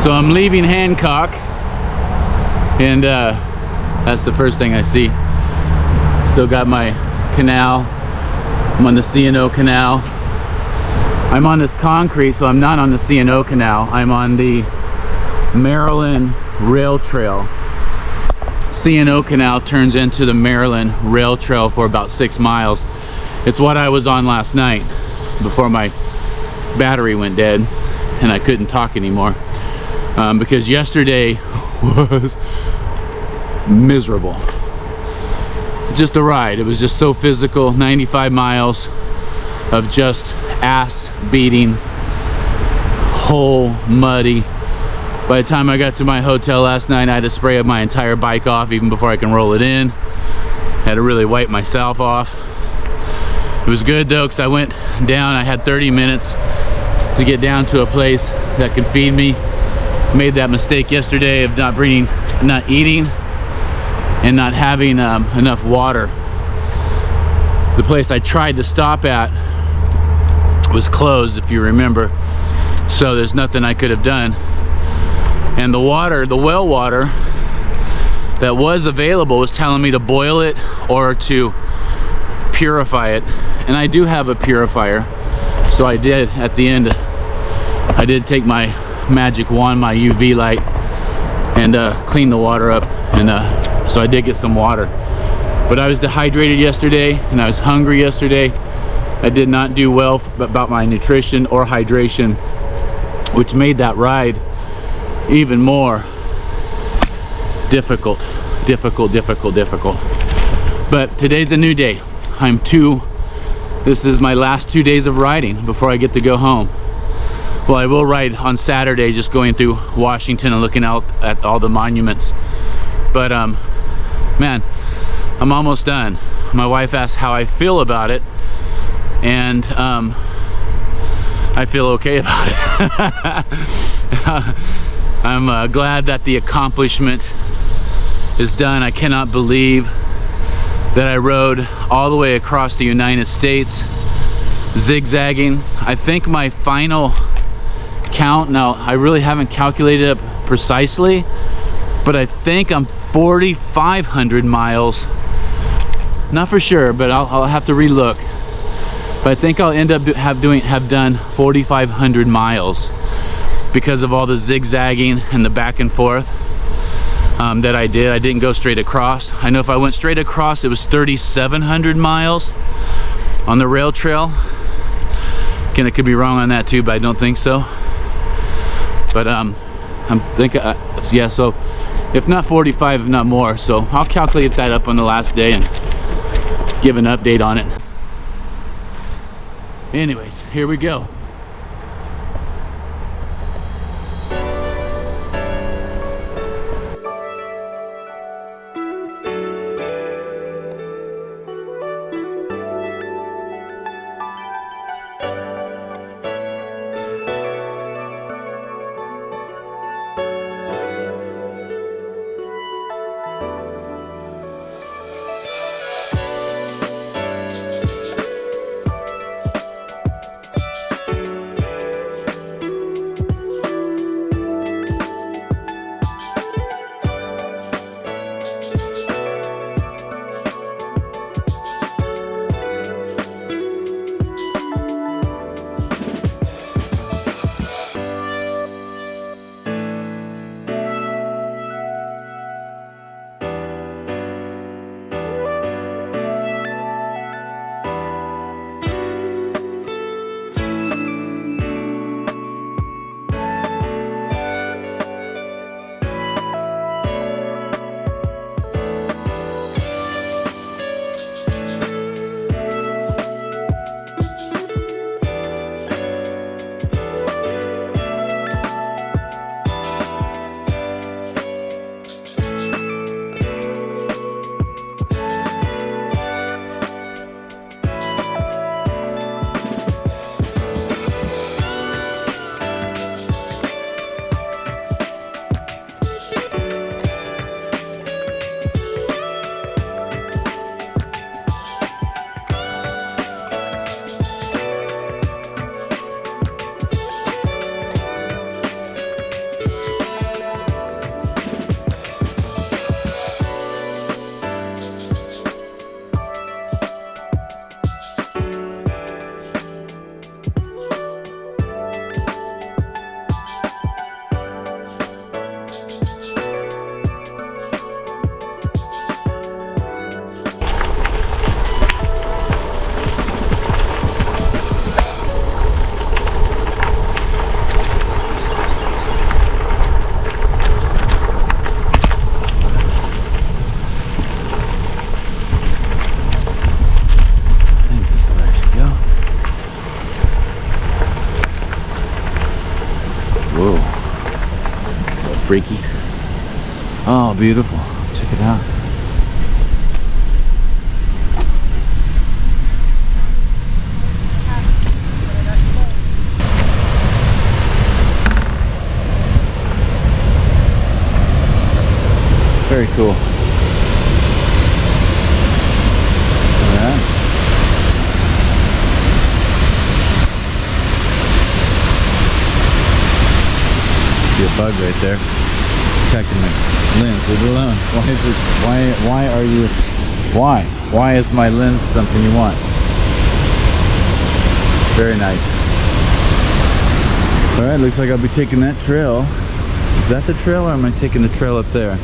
So I'm leaving Hancock, and that's the first thing I see. Still got my canal. I'm on the C&O Canal. I'm on this concrete, so I'm not on the C&O Canal. I'm on the Maryland Rail Trail. C&O Canal turns into the Maryland Rail Trail for about 6 miles. It's what I was on last night before my battery went dead and I couldn't talk anymore, because yesterday was miserable. Just a ride. It was just so physical. 95 miles of just ass beating, whole muddy. By the time I got to my hotel last night, I had to spray up my entire bike off even before I can roll it in. Had to really wipe myself off. It was good though, because I went down. I had 30 minutes to get down to a place that could feed me. Made that mistake yesterday of not eating and not having enough water. The place I tried to stop at was closed, if you remember, so there's nothing I could have done. And the water, the well water that was available, was telling me to boil it or to purify it, and I do have a purifier, so I did. At the end, I did take my magic wand, my UV light, and clean the water up, and so I did get some water. But I was dehydrated yesterday and I was hungry yesterday. I did not do well about my nutrition or hydration, which made that ride even more difficult. But today's a new day. This is my last 2 days of riding before I get to go home. Well, I will ride on Saturday, just going through Washington and looking out at all the monuments. But man, I'm almost done. My wife asked how I feel about it, and I feel okay about it. I'm glad that the accomplishment is done. I cannot believe that I rode all the way across the United States, zigzagging. I think my final count, now I really haven't calculated it precisely, but I think I'm 4,500 miles. Not for sure, but I'll have to relook. But I think I'll end up have done 4,500 miles because of all the zigzagging and the back and forth that I did. I didn't go straight across. I know if I went straight across, it was 3,700 miles on the rail trail. Again, I could be wrong on that too, but I don't think so. But I'm thinking, yeah, so if not 45, if not more. So I'll calculate that up on the last day and give an update on it. Anyways, here we go. freaky. Oh, beautiful. Check it out. Very cool. Alright. See a bug right there. Protecting my lens. Leave it alone. Why is it, why are you, why is my lens something you want? Very nice. Alright, looks like I'll be taking that trail. Is that the trail, or am I taking the trail up there?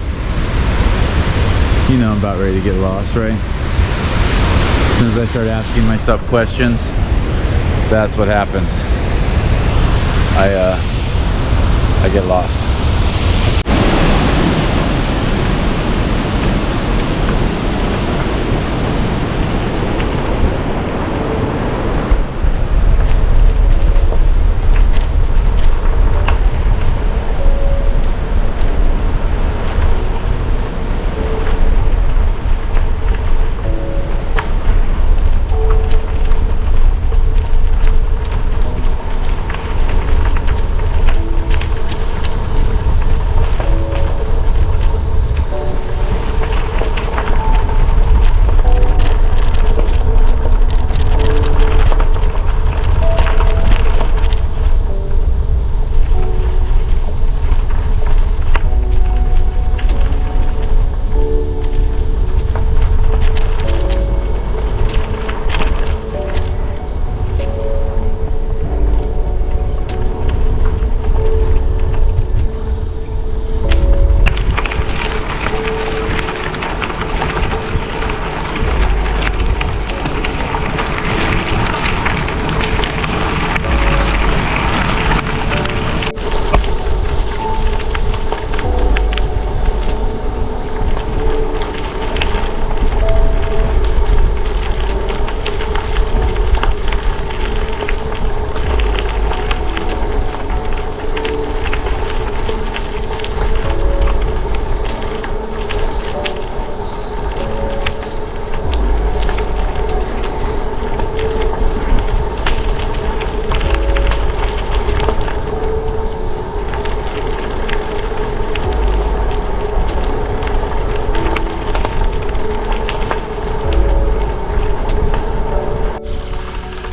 You know I'm about ready to get lost, right? As soon as I start asking myself questions, that's what happens. I get lost.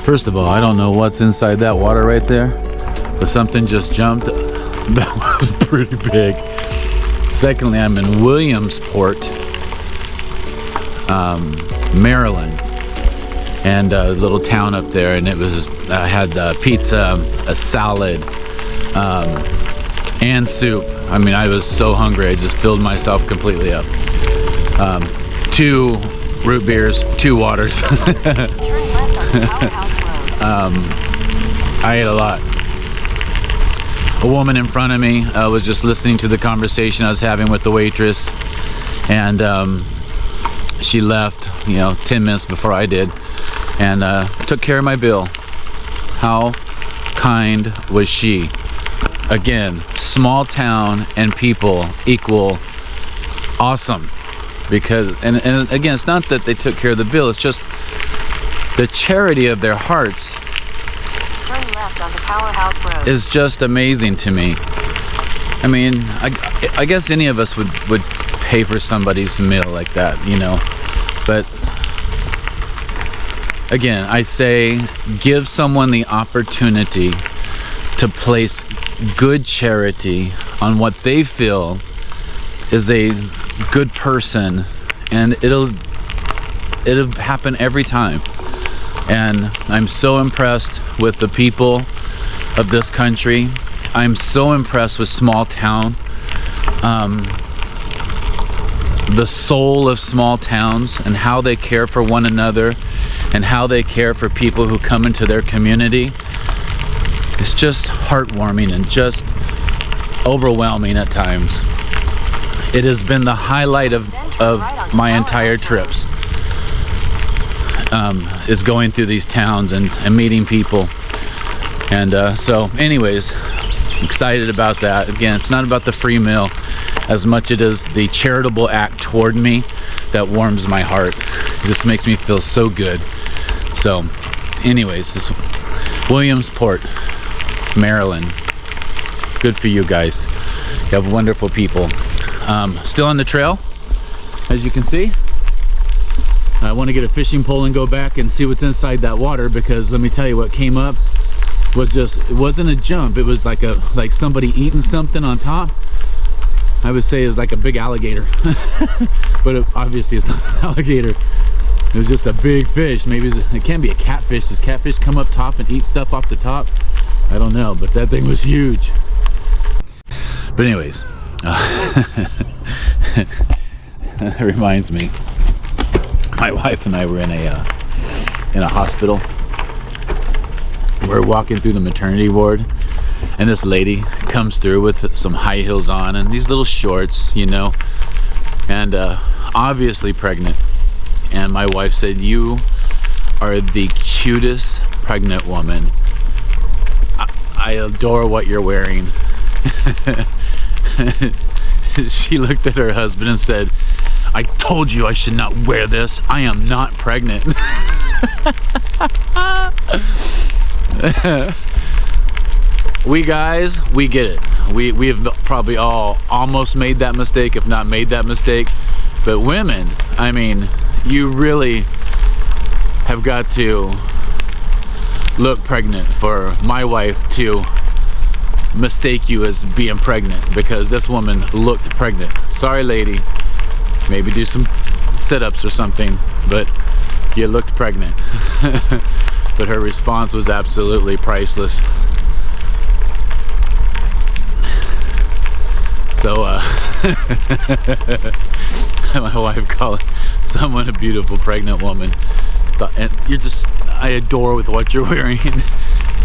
First of all, I don't know what's inside that water right there, but something just jumped. That was pretty big. Secondly, I'm in Williamsport, Maryland, and a little town up there, and it was had pizza, a salad, and soup. I mean, I was so hungry, I just filled myself completely up. 2 root beers, 2 waters. I ate a lot. A woman in front of me was just listening to the conversation I was having with the waitress, and she left, 10 minutes before I did, and took care of my bill. How kind was she? Again, small town and people equal awesome. Because, and again, it's not that they took care of the bill, it's just the charity of their hearts. Turn left onto Powerhouse Road. Is just amazing to me. I mean, I guess any of us would pay for somebody's meal like that, but again, I say give someone the opportunity to place good charity on what they feel is a good person, and it'll happen every time. And I'm so impressed with the people of this country. I'm so impressed with small town, the soul of small towns, and how they care for one another and how they care for people who come into their community. It's just heartwarming and just overwhelming at times. It has been the highlight of my entire trips, is going through these towns and meeting people. And so anyways, excited about that. Again, it's not about the free meal as much as it is the charitable act toward me that warms my heart. This makes me feel so good. So anyways, this Williamsport, Maryland. Good for you guys. You have wonderful people. Still on the trail, as you can see. I want to get a fishing pole and go back and see what's inside that water, because let me tell you, what came up was just, it wasn't a jump, it was like somebody eating something on top. I would say it was like a big alligator. But obviously it's not an alligator. It was just a big fish. Maybe it can be a catfish. Does catfish come up top and eat stuff off the top? I don't know, but that thing was huge. But anyways, that reminds me, my wife and I were in a hospital. We're walking through the maternity ward, and this lady comes through with some high heels on and these little shorts, you know, and obviously pregnant. And my wife said, "You are the cutest pregnant woman. I adore what you're wearing." She looked at her husband and said, "I told you I should not wear this. I am not pregnant." We guys, we get it. We have probably all almost made that mistake, if not made that mistake. But women, I mean, you really have got to look pregnant for my wife to mistake you as being pregnant, because this woman looked pregnant. Sorry, lady. Maybe do some sit-ups or something, but you looked pregnant. But her response was absolutely priceless. So my wife called someone a beautiful pregnant woman, and I adore with what you're wearing.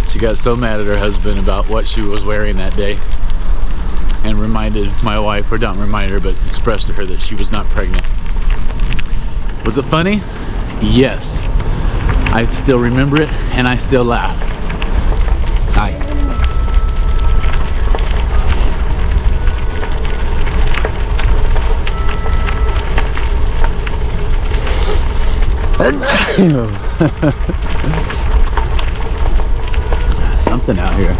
She got so mad at her husband about what she was wearing that day, and reminded my wife, or don't remind her, but expressed to her that she was not pregnant. Was it funny? Yes. I still remember it, and I still laugh. Hi. Something out here.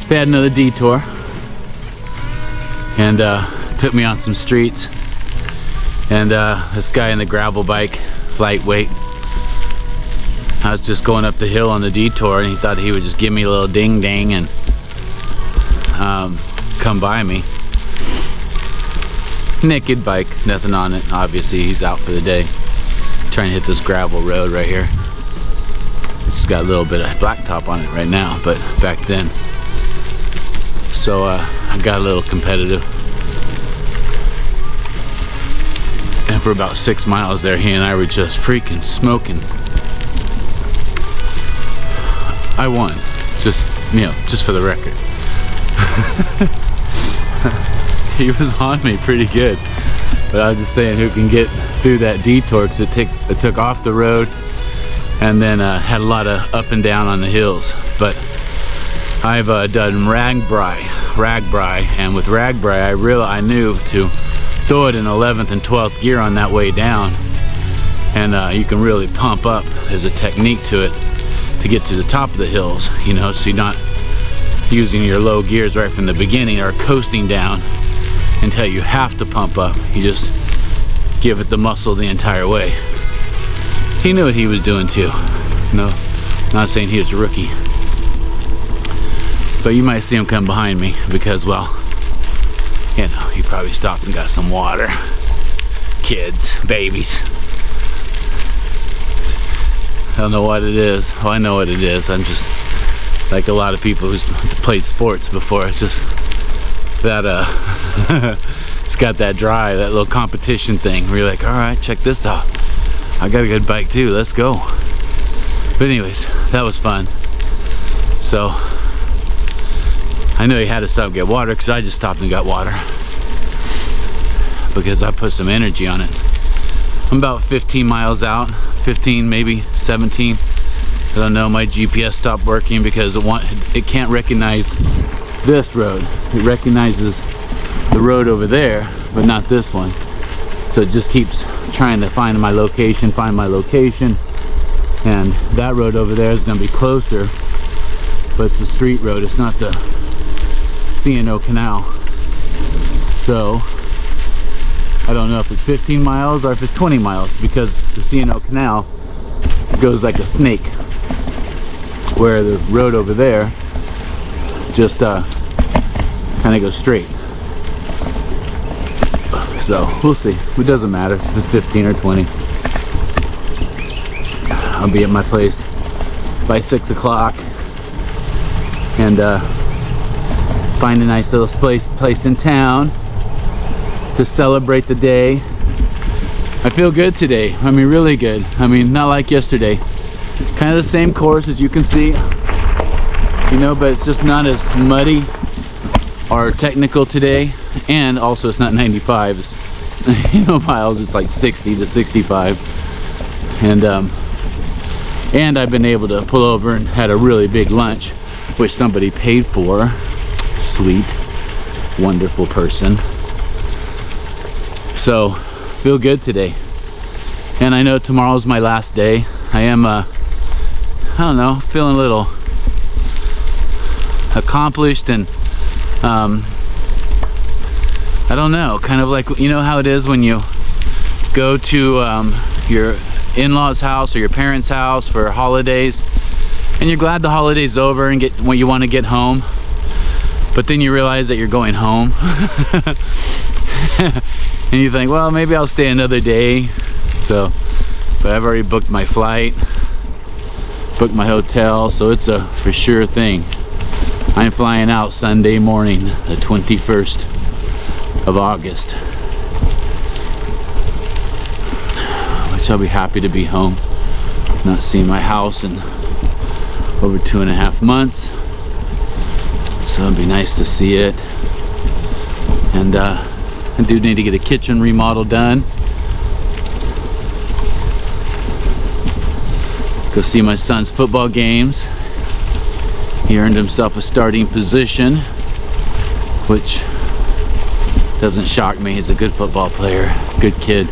They had another detour, and took me on some streets, and this guy in the gravel bike, lightweight, I was just going up the hill on the detour, and he thought he would just give me a little ding dang and come by me. Naked bike, nothing on it. Obviously he's out for the day, trying to hit this gravel road right here. It's got a little bit of blacktop on it right now, but back then. So I got a little competitive, and for about 6 miles there, he and I were just freaking smoking. I won, just, you know, just for the record. He was on me pretty good, but I was just saying, who can get through that detour, because it took off the road, and then had a lot of up and down on the hills. But I've done ragbri, and with ragbri I knew to throw it in 11th and 12th gear on that way down, and you can really pump up. There's a technique to it to get to the top of the hills, you know, so you're not using your low gears right from the beginning or coasting down until you have to pump up. You just give it the muscle the entire way. He knew what he was doing too. No, not saying he was a rookie. But you might see him come behind me because, well, you know, he probably stopped and got some water. Kids, babies. I don't know what it is. Well, I know what it is. I'm just like a lot of people who's played sports before. It's just that it's got that drive, that little competition thing where you're like, all right, check this out, I got a good bike too, let's go. But anyways, that was fun. So I know he had to stop and get water, because I just stopped and got water because I put some energy on it. I'm about 15 miles out, 15, maybe 17. I don't know, my GPS stopped working because it can't recognize this road. It recognizes the road over there, but not this one. So it just keeps trying to find my location, and that road over there is gonna be closer, but it's the street road, it's not the C&O Canal. So I don't know if it's 15 miles or if it's 20 miles, because the C&O Canal goes like a snake, where the road over there just kind of goes straight. So we'll see. It doesn't matter if it's 15 or 20. I'll be at my place by 6 o'clock and find a nice little place in town to celebrate the day. I feel good today. I mean, really good. I mean, not like yesterday. Kind of the same course, as you can see, you know, but it's just not as muddy or technical today. And also it's not 95, it's, you know, miles. It's like 60 to 65. And I've been able to pull over and had a really big lunch, which somebody paid for. Sweet, wonderful person. So feel good today. And I know tomorrow's my last day. I am I don't know, feeling a little accomplished, and I don't know, kind of like, you know how it is when you go to your in-laws house or your parents' house for holidays, and you're glad the holiday's over and get when you want to get home, but then you realize that you're going home. And you think, well, maybe I'll stay another day. So, but I've already booked my flight, booked my hotel, so it's a for sure thing. I'm flying out Sunday morning, the 21st of August, which I'll be happy to be home. Not seeing my house in over 2.5 months, so it'll be nice to see it. And I do need to get a kitchen remodel done. Go see my son's football games. He earned himself a starting position, which doesn't shock me. He's a good football player, good kid.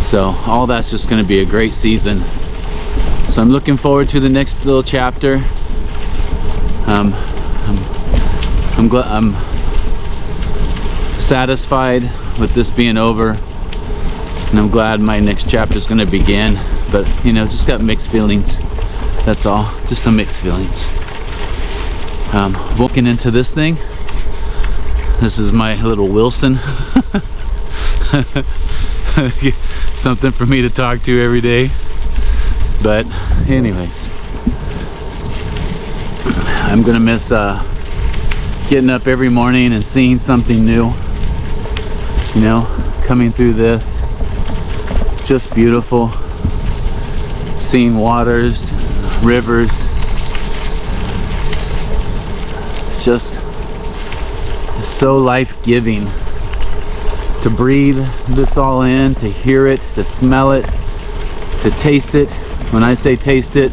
So all that's just going to be a great season. So I'm looking forward to the next little chapter. I'm glad, I'm satisfied with this being over, and I'm glad my next chapter is going to begin. But you know, just got mixed feelings. That's all, just some mixed feelings. Walking into this thing, this is my little Wilson. Something for me to talk to every day. But anyways, I'm gonna miss getting up every morning and seeing something new. You know, coming through this, it's just beautiful. Seeing waters, rivers, it's just so life-giving to breathe this all in, to hear it, to smell it, to taste it. When I say taste it,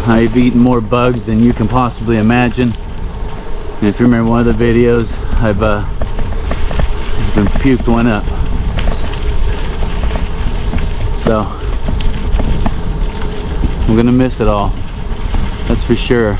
I've eaten more bugs than you can possibly imagine. And if you remember one of the videos, I've been puked one up. So I'm gonna miss it all, that's for sure.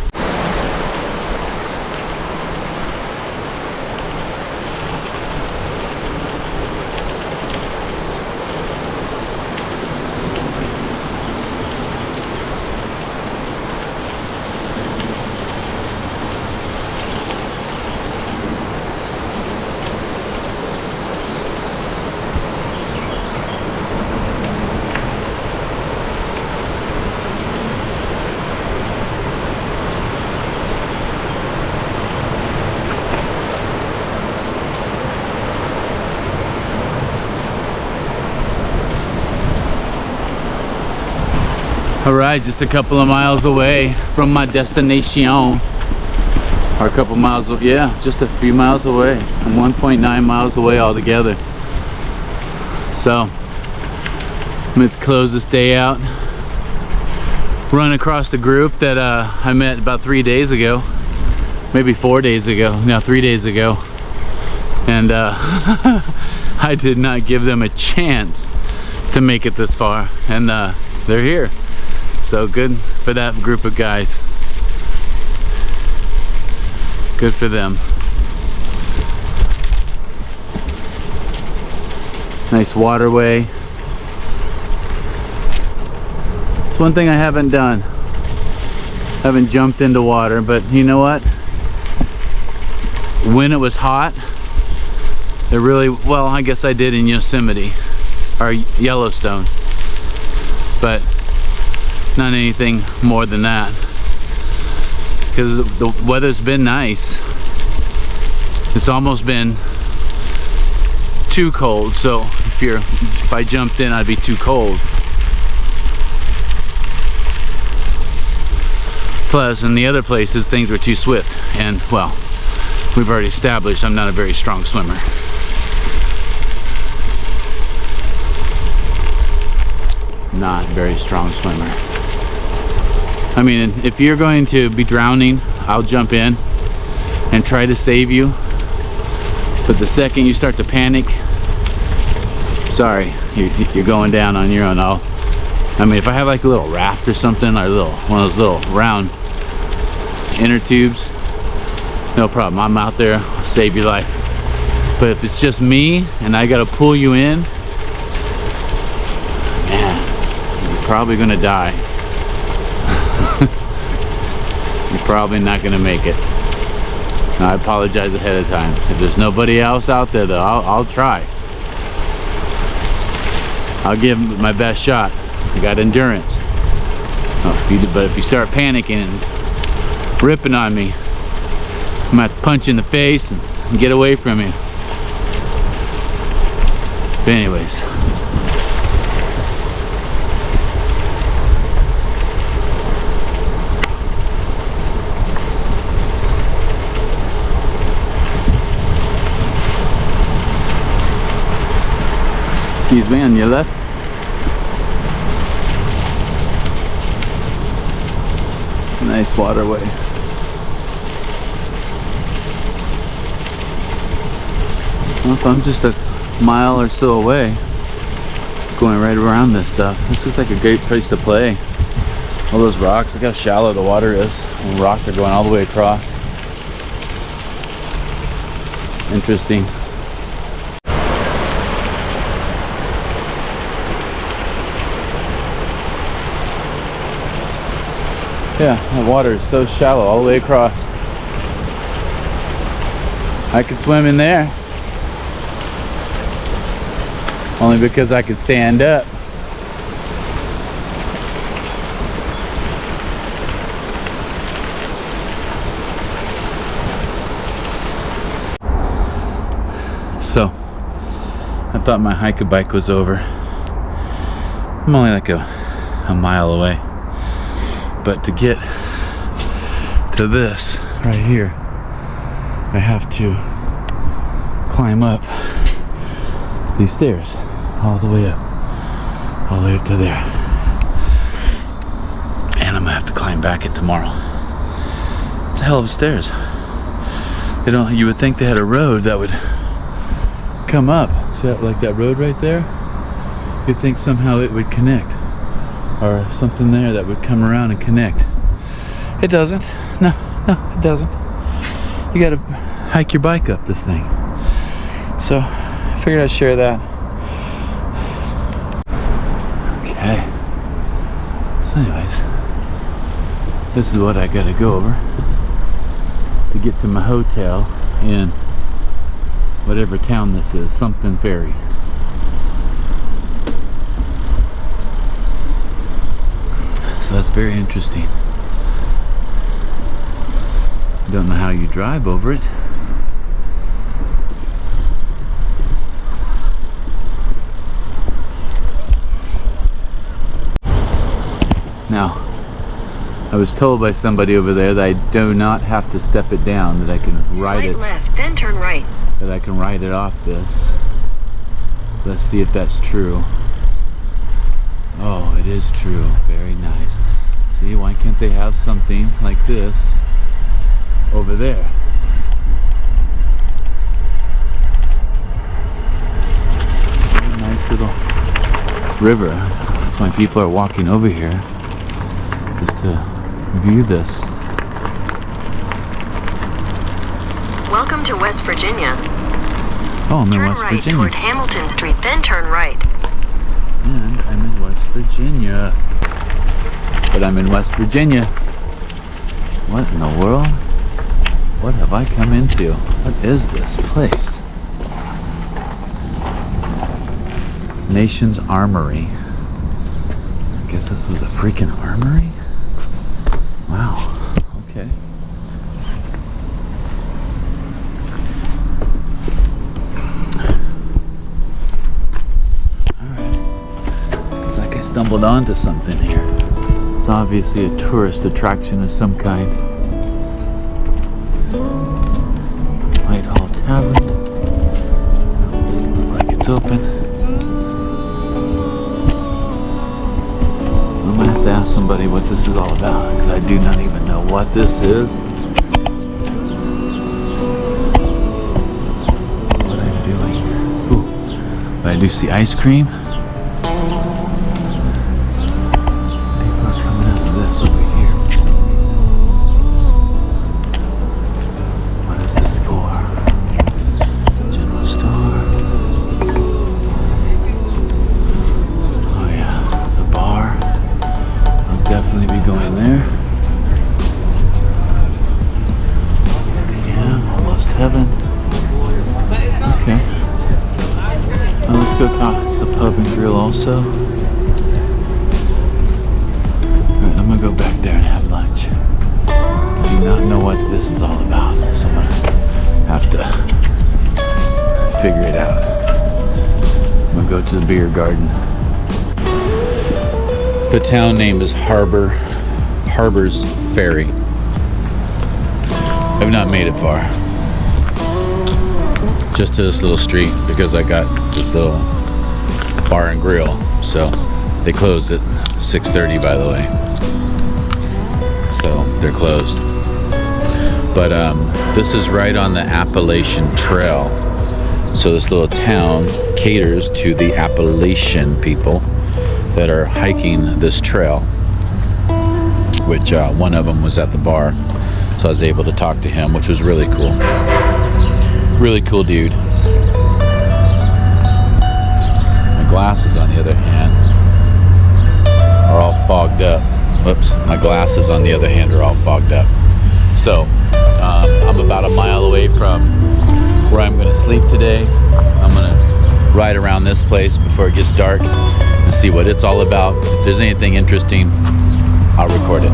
All right, just a couple of miles away from my destination. Or a couple miles, yeah, just a few miles away. I'm 1.9 miles away altogether. So, I'm going to close this day out. Run across the group that I met about 3 days ago. Maybe 4 days ago. No, 3 days ago. And I did not give them a chance to make it this far. And they're here. So good for that group of guys. Good for them. Nice waterway. It's one thing I haven't done. Haven't jumped into water, but you know what? When it was hot, it really, well, I guess I did in Yosemite or Yellowstone, but not anything more than that. Because the weather's been nice. It's almost been too cold, so if I jumped in, I'd be too cold. Plus, in the other places, things were too swift, and well, we've already established I'm not a very strong swimmer. Not very strong swimmer. I mean, if you're going to be drowning, I'll jump in and try to save you. But the second you start to panic, sorry, you're going down on your own. I mean, if I have like a little raft or something, or one of those little round inner tubes, no problem. I'm out there, I'll save your life. But if it's just me and I gotta pull you in, man, you're probably gonna die. You're probably not gonna make it. I apologize ahead of time. If there's nobody else out there though, I'll try. I'll give my best shot. I got endurance. But if you start panicking and ripping on me, I'm gonna have to punch you in the face and get away from you. But anyways. Excuse me, on your left. It's a nice waterway. Well, if I'm just a mile or so away, going right around this stuff, this looks like a great place to play. All those rocks, look how shallow the water is. And rocks are going all the way across. Interesting. Yeah, the water is so shallow all the way across. I could swim in there. Only because I could stand up. So, I thought my hike bike was over. I'm only like a mile away. But to get to this right here, I have to climb up these stairs all the way up to there, and I'm gonna have to climb back it tomorrow. It's a hell of stairs. They don't. You would think they had a road that would come up. See that, like that road right there? You'd think somehow it would connect. Or something there that would come around and connect. It doesn't. No, it doesn't. You gotta hike your bike up this thing. So, I figured I'd share that. Okay. So anyways, this is what I gotta go over to get to my hotel in whatever town this is, something Ferry. So that's very interesting. Don't know how you drive over it. Now, I was told by somebody over there that I do not have to step it down, that I can ride Slight it, left, then turn right. that I can ride it off this. Let's see if that's true. Oh, it is true. Very nice. See, why can't they have something like this over there? What a nice little river. That's why people are walking over here, just to view this. Welcome to West Virginia. Oh, I'm in Turn West right Virginia. toward Hamilton Street, then turn right. And I'm in West Virginia. But I'm in West Virginia. What in the world? What have I come into? What is this place? Nation's Armory. I guess this was a freaking armory? Wow. Okay. Stumbled onto something here. It's obviously a tourist attraction of some kind. Whitehall Tavern. Doesn't look like it's open. I'm gonna have to ask somebody what this is all about, because I do not even know what this is. What I'm doing. Ooh, but I do see ice cream. Go talk. It's a pub and grill also. Alright, I'm gonna go back there and have lunch. I do not know what this is all about, so I'm gonna have to figure it out. I'm gonna go to the beer garden. The town name is Harpers Ferry. I've not made it far. Just to this little street, because I got this little bar and grill. So they closed at 6:30, by the way. So they're closed. But this is right on the Appalachian Trail. So this little town caters to the Appalachian people that are hiking this trail, which one of them was at the bar. So I was able to talk to him, which was really cool. Really cool dude. My glasses, on the other hand, are all fogged up. Whoops, my glasses, on the other hand, are all fogged up. So, I'm about a mile away from where I'm going to sleep today. I'm going to ride around this place before it gets dark and see what it's all about. If there's anything interesting, I'll record it.